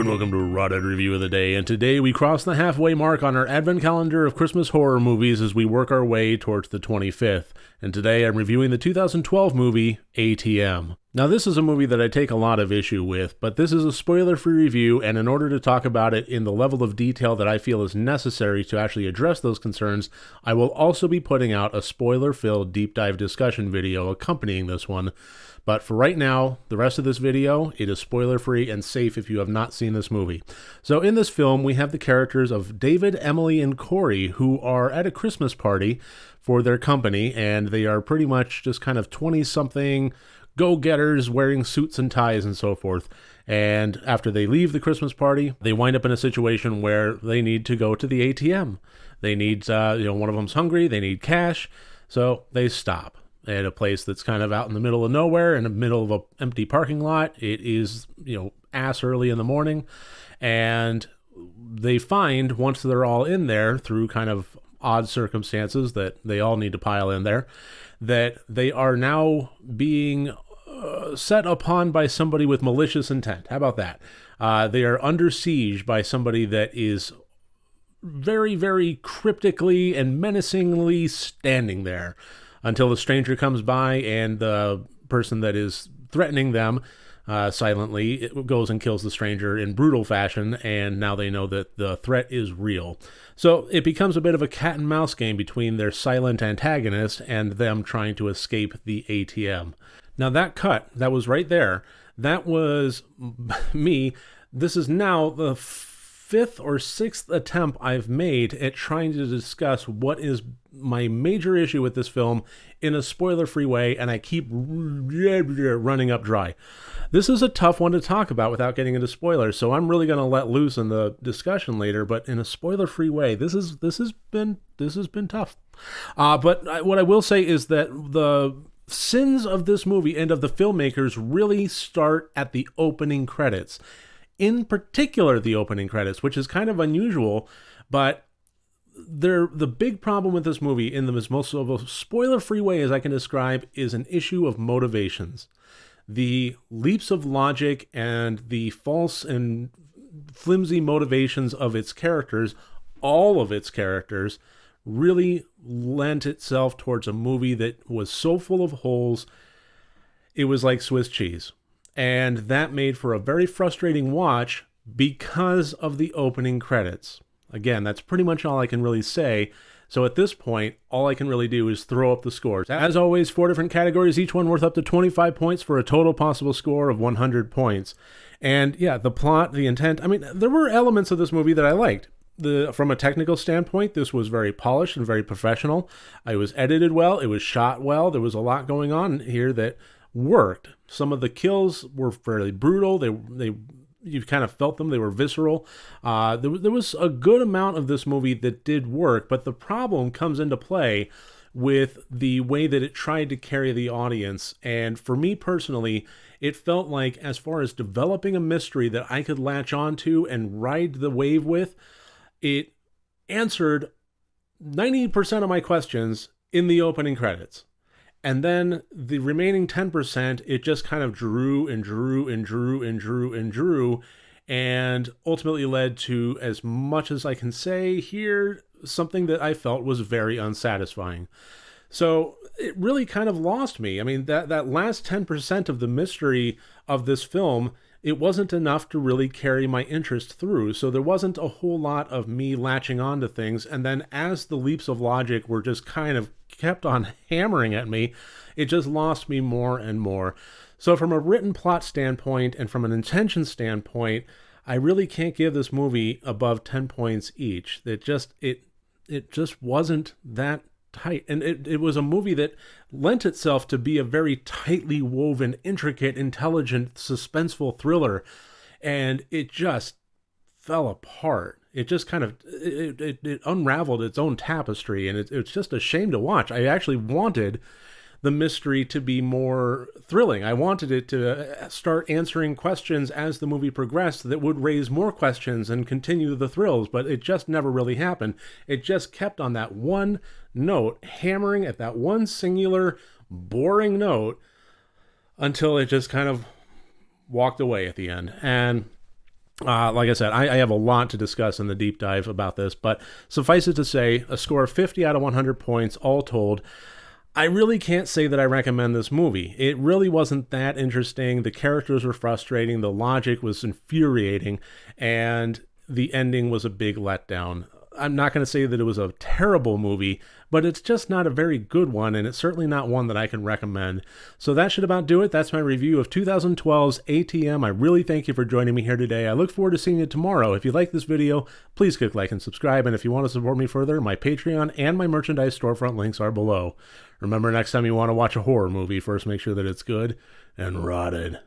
and welcome to a Rotted Review of the Day, and today we cross the halfway mark on our advent calendar of Christmas horror movies as we work our way towards the 25th, and today I'm reviewing the 2012 movie, ATM. Now this is a movie that I take a lot of issue with, but this is a spoiler-free review, and in order to talk about it in the level of detail that I feel is necessary to actually address those concerns, I will also be putting out a spoiler-filled deep dive discussion video accompanying this one. But for right now, the rest of this video, it is spoiler-free and safe if you have not seen this movie. So in this film, we have the characters of David, Emily, and Corey, who are at a Christmas party for their company, and they are pretty much just kind of 20-something go-getters wearing suits and ties and so forth. And after they leave the Christmas party, they wind up in a situation where they need to go to the ATM. They need, one of them's hungry, they need cash, so they stop at a place that's kind of out in the middle of nowhere, in the middle of an empty parking lot. It is, ass early in the morning, and they find, once they're all in there, through kind of odd circumstances that they all need to pile in there, that they are now being set upon by somebody with malicious intent. How about that? They are under siege by somebody that is very, very cryptically and menacingly standing there, until the stranger comes by and the person that is threatening them silently goes and kills the stranger in brutal fashion, and now they know that the threat is real. So it becomes a bit of a cat and mouse game between their silent antagonist and them trying to escape the ATM. Now that cut, that was right there, that was me. This is now the fifth or sixth attempt I've made at trying to discuss what is my major issue with this film in a spoiler-free way, and I keep running up dry. This is a tough one to talk about without getting into spoilers, so I'm really going to let loose in the discussion later, but in a spoiler-free way, this has been tough. But what I will say is that the sins of this movie and of the filmmakers really start at the opening credits. In particular, the opening credits, which is kind of unusual, but the big problem with this movie, in the most of a spoiler-free way as I can describe, is an issue of motivations. The leaps of logic and the false and flimsy motivations of its characters, all of its characters, really lent itself towards a movie that was so full of holes, it was like Swiss cheese. And that made for a very frustrating watch because of the opening credits. Again, that's pretty much all I can really say. So at this point, all I can really do is throw up the scores. As always, 4 different categories, each one worth up to 25 points for a total possible score of 100 points. And yeah, the plot, the intent, there were elements of this movie that I liked. From a technical standpoint, this was very polished and very professional. It was edited well, it was shot well, there was a lot going on here that worked. Some of the kills were fairly brutal. You kind of felt them. They were visceral. There was a good amount of this movie that did work, but the problem comes into play with the way that it tried to carry the audience. And for me personally, it felt like, as far as developing a mystery that I could latch onto and ride the wave with, it answered 90% of my questions in the opening credits. And then the remaining 10%, it just kind of drew and drew and drew and drew and drew, and ultimately led to, as much as I can say here, something that I felt was very unsatisfying. So it really kind of lost me. That last 10% of the mystery of this film, it wasn't enough to really carry my interest through. So there wasn't a whole lot of me latching on to things. And then as the leaps of logic were just kind of kept on hammering at me, it just lost me more and more. So from a written plot standpoint and from an intention standpoint, I really can't give this movie above 10 points each. It just wasn't that tight. And it was a movie that lent itself to be a very tightly woven, intricate, intelligent, suspenseful thriller. And it just fell apart. It just kind of, it unraveled its own tapestry, and it's just a shame to watch. I actually wanted the mystery to be more thrilling. I wanted it to start answering questions as the movie progressed that would raise more questions and continue the thrills, but it just never really happened. It just kept on that one note, hammering at that one singular, boring note, until it just kind of walked away at the end. And Like I said, I have a lot to discuss in the deep dive about this, but suffice it to say, a score of 50 out of 100 points all told. I really can't say that I recommend this movie. It really wasn't that interesting. The characters were frustrating, the logic was infuriating, and the ending was a big letdown. I'm not going to say that it was a terrible movie, but it's just not a very good one, and it's certainly not one that I can recommend. So that should about do it. That's my review of 2012's ATM. I really thank you for joining me here today. I look forward to seeing you tomorrow. If you like this video, please click like and subscribe, and if you want to support me further, my Patreon and my merchandise storefront links are below. Remember, next time you want to watch a horror movie, first make sure that it's good and rotted.